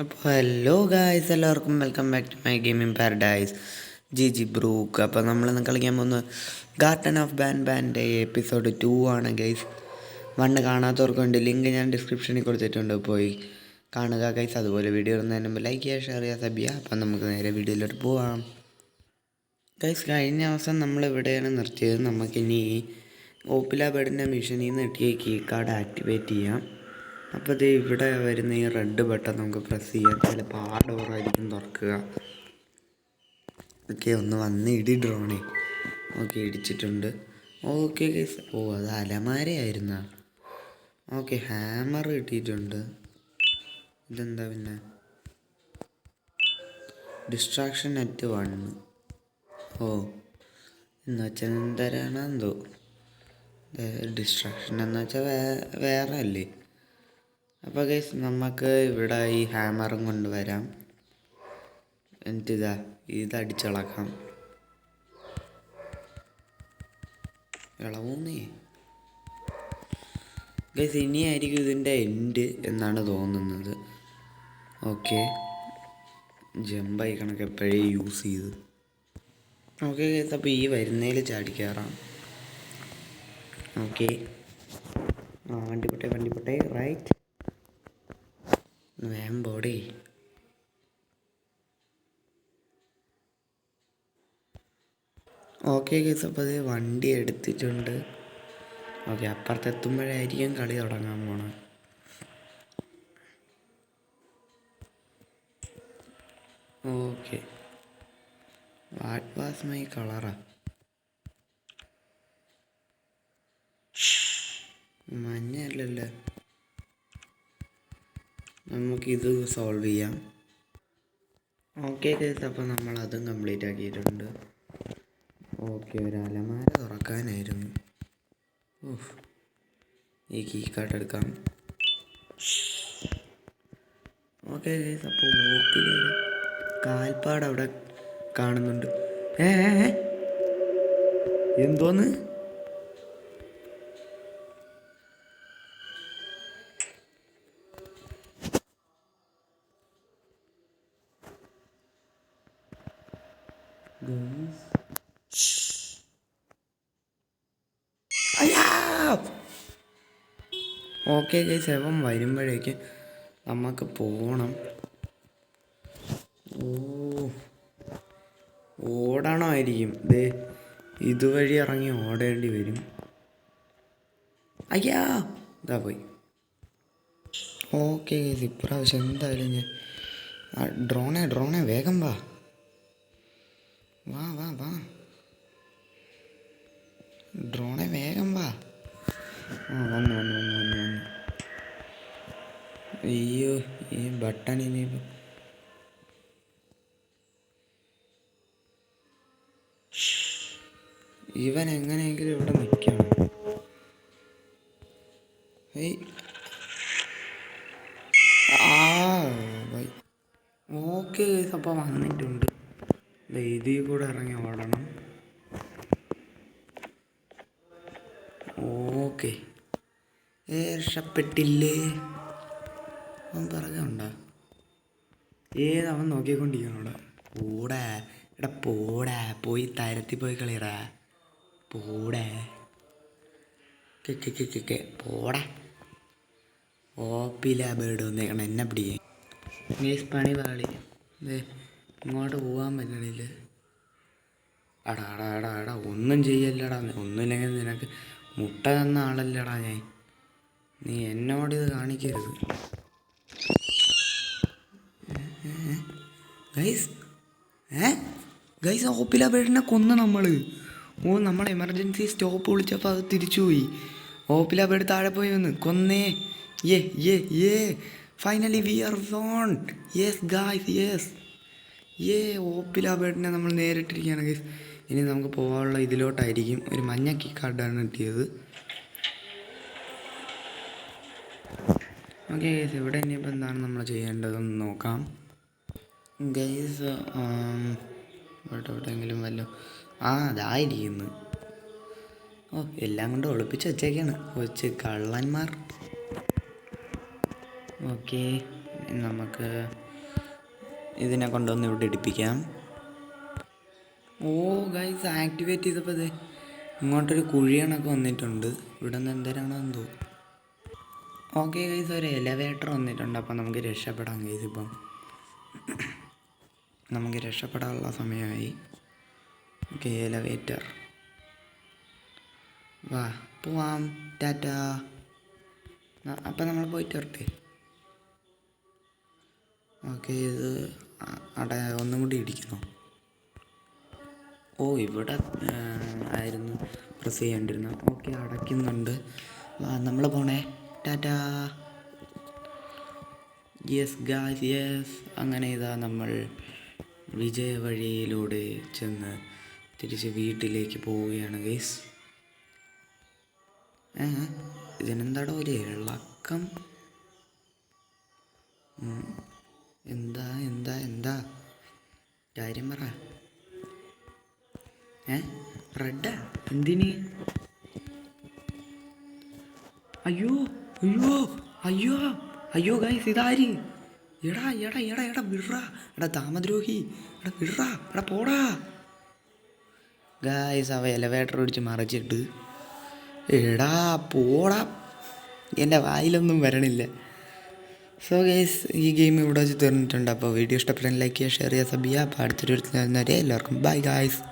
അപ്പോൾ hello guys, എല്ലാവർക്കും welcome back to my gaming paradise. G Brook. അപ്പോൾ നമ്മളിന്ന് കളിക്കാൻ പോകുന്ന ഗാർട്ടൻ ഓഫ് ബാൻബാൻ്റെ EP-2 ആണ് ഗൈസ്. 1 കാണാത്തവർക്ക് വേണ്ടി ലിങ്ക് ഞാൻ ഡിസ്ക്രിപ്ഷനിൽ കൊടുത്തിട്ടുണ്ട്, പോയി കാണുക ഗൈസ്. അതുപോലെ വീഡിയോ ഇടുന്നതിന് മുമ്പ് ലൈക്ക് ചെയ്യുക, ഷെയർ ചെയ്യുക, സബ് ചെയ്യുക. അപ്പം നമുക്ക് നേരെ വീഡിയോയിലോട്ട് പോവാം ഗൈസ്. കഴിഞ്ഞ ദിവസം നമ്മളിവിടെയാണ് നിർത്തിയത്. നമുക്കിനി ഓപ്പില ബേഡിൻ്റെ മിഷനിൽ നിന്ന് കിട്ടിയ കീ കാർഡ് ആക്ടിവേറ്റ് ചെയ്യാം. അപ്പോൾ ഇത് ഇവിടെ വരുന്ന ഈ റെഡ് ബട്ടൺ നമുക്ക് പ്രസ് ചെയ്യാം. ചിലപ്പോൾ ആ ഡോറായിരിക്കും തുറക്കുക. ഓക്കെ, ഒന്ന് വന്ന് ഇടി ഡ്രോണേ. ഓക്കെ, ഇടിച്ചിട്ടുണ്ട്. Okay guys. അത് അലമാരയായിരുന്ന. ഓക്കെ, ഹാമർ കിട്ടിയിട്ടുണ്ട്. ഇതെന്താ പിന്നെ? Destruction net 1. എന്ന് വെച്ചാൽ എന്തരാണ് എന്തോ. ഡിസ്ട്രാക്ഷൻ എന്ന് വെച്ചാൽ വേറെ അല്ലേ. അപ്പോൾ ഗൈസ്, നമുക്ക് ഇവിടെ ഈ ഹാമറും കൊണ്ടുവരാം. എന്നിട്ട് ഇതടിച്ചിളക്കാം. ഇളവൂന്നേ ഗൈസ്. ഇനിയായിരിക്കും ഇതിൻ്റെ എൻഡ് എന്നാണ് തോന്നുന്നത്. ഓക്കെ, ജമ്പായി കണക്ക് എപ്പോഴേ യൂസ് ചെയ്ത്. ഓക്കെ ഗൈസ്, അപ്പോൾ ഈ വരുന്നതിൽ ചാടിക്കയറാം. ഓക്കെ, വണ്ടി പൊട്ടെ റൈറ്റ്. വേം ബോഡി. ഓക്കെ ഗൈസ്, അപ്പോൾ അത് വണ്ടി എടുത്തിട്ടുണ്ട്. ഓക്കെ, അപ്പുറത്തെത്തുമ്പോഴായിരിക്കും കളി തുടങ്ങാൻ പോണം. ഓക്കെ, വാട്ട് വാസ് മൈ കളറാ? മഞ്ഞല്ലല്ലോ. നമുക്കിത് സോൾവ് ചെയ്യാം. ഓക്കെ ഗൈസ്, അപ്പോൾ നമ്മളതും കംപ്ലീറ്റ് ആക്കിയിട്ടുണ്ട്. ഓക്കെ, ഒരു അലമാര തുറക്കാനായിരുന്നു. ഈ കീ കാർഡ് എടുക്കാം. ഓക്കെ ഗൈസ്, അപ്പോൾ ഓപ്പിലൊരു കാൽപ്പാട് അവിടെ കാണുന്നുണ്ട്. എന്തോന്ന്? ഓക്കെ ഗൈസ്, അവൻ വരുമ്പോഴേക്ക് നമുക്ക് പോകണം. ഓടണമായിരിക്കും. ഇതുവഴി ഇറങ്ങി ഓടേണ്ടി വരും. അയ്യാ, ഇതാ പോയി. ഓക്കെ ഗൈസ്, ഇപ്രാവശ്യം എന്തായാലും ഞാൻ ഡ്രോണെ വേഗം വാ. ഡ്രോണെ വേഗം വാ. വന്നു. അയ്യോ, ഈ ബട്ടൺ ഇനിയിപ്പോൾ ഇവൻ എങ്ങനെയെങ്കിലും ഇവിടെ നിൽക്കണം. ഓക്കെ ഗൈസ്, അപ്പോൾ വന്നിട്ടുണ്ട്. ഇതിൽ കൂടെ ഇറങ്ങി ഓടണം. ഓക്കെ, രക്ഷപ്പെട്ടില്ലേ? അവൻ പറഞ്ഞുണ്ടോ? അവൻ നോക്കിക്കൊണ്ടിരിക്കണം. പോടാ പോയി തരത്തി പോയി കളിയടാ. പോടാ പോടാ. ഓപ്പില ബേഡ് വന്നേക്കണം എന്നെ പിടിക്കാൻ. ഗൈസ്, പണി പാളി. ഇങ്ങോട്ട് പോകാൻ പറ്റണില്ല. അടാ ഒന്നും ചെയ്യല്ലടാ. ഒന്നുമില്ലെങ്കിൽ നിനക്ക് മുട്ട തന്ന ആളല്ലടാ ഞാൻ. നീ എന്നോടിത് കാണിക്കരുത്. ഗൈസ് ഓപ്പില ബേഡിനെ കൊന്ന് നമ്മൾ. നമ്മൾ എമർജൻസി സ്റ്റോപ്പ് വിളിച്ചപ്പോൾ അത് തിരിച്ചുപോയി. ഓപ്പില ബേഡ് താഴെ പോയി വന്ന് കൊന്നേ. Finally we are won. Yes guys, yes. ഓപ്പില ബേഡിനെ നമ്മൾ നേരിട്ടിരിക്കുകയാണ് ഗൈസ്. ഇനി നമുക്ക് പോകാനുള്ള ഇതിലോട്ടായിരിക്കും. ഒരു മഞ്ഞ കീ കാർഡാണ് കിട്ടിയത്. ഓക്കെ ഗൈസ്, ഇവിടെ ഇനിയിപ്പോൾ എന്താണ് നമ്മൾ ചെയ്യേണ്ടതെന്ന് നോക്കാം ഗൈസ്. എവിടെയെങ്കിലും വല്ലോ അതായിരിക്കുന്നു. എല്ലാം കൊണ്ട് ഒളിപ്പിച്ച് വെച്ചേക്കാണ് കള്ളന്മാർ. ഓക്കെ, നമുക്ക് ഇതിനെ കൊണ്ടുവന്ന് ഇവിടെ ഇടിപ്പിക്കാം. ഓ ഗൈസ്, ആക്ടിവേറ്റ് ചെയ്തപ്പോൾ ഇത് ഇങ്ങോട്ടൊരു കുഴിയണൊക്കെ വന്നിട്ടുണ്ട്. ഇവിടെ നിന്ന് എന്തരാണോ എന്തോ. ഓക്കെ ഗൈസ്, ഒരു എലവേറ്റർ വന്നിട്ടുണ്ട്. അപ്പം നമുക്ക് രക്ഷപ്പെടാം ഗൈസ്. ഇപ്പം നമുക്ക് രക്ഷപ്പെടാനുള്ള സമയമായി. ഓക്കെ, എലവേറ്റർ വാ പോവാം. ടാറ്റാ. അപ്പം നമ്മൾ പോയിട്ട് വരട്ടെ. ഓക്കെ, ഇത് ഒന്നും കൂടി ഇടിക്കണം. ഓ, ഇവിടെ ആയിരുന്നു പ്രസ് ചെയ്യേണ്ടിരുന്നത്. ഓക്കെ, അടയ്ക്കുന്നുണ്ട്. നമ്മൾ പോണേ. ടാറ്റാ. Yes guys, yes. അങ്ങനെ ഇതാ നമ്മൾ വിജയ വഴിയിലൂടെ ചെന്ന് തിരിച്ച് വീട്ടിലേക്ക് പോവുകയാണ് ഗൈസ്. ഇതിനെന്താടോ ഒരു ഇളക്കം? എന്താ എന്താ എന്താ കാര്യം പറ. റെഡാ? എന്തിന്? അയ്യോ അയ്യോ അയ്യോ അയ്യോ ഗൈസ്, ഇതാര്? എടാ എടാ എടാ എടാ വിടറാ. എടാ താമദ്രോഹി, എടാ വിടറാ, എടാ പോടാ. ഗൈസ്, അവ എലവേറ്റർ പിടിച്ച് മറിച്ചിട്ട് എടാ പോടാ. എൻ്റെ വായിലൊന്നും വരണില്ല. സോ ഗൈസ്, ഈ ഗെയിം ഇവിടെ വെച്ച് തീർന്നിട്ടുണ്ട്. അപ്പോൾ വീഡിയോ ഇഷ്ടപ്പെട്ടാൽ ലൈക്ക് ചെയ്യുക, ഷെയർ ചെയ്യുക, സബ് ചെയ്യുക. അപ്പോൾ അടുത്തൊരു എല്ലാവർക്കും ബൈ ഗൈസ്.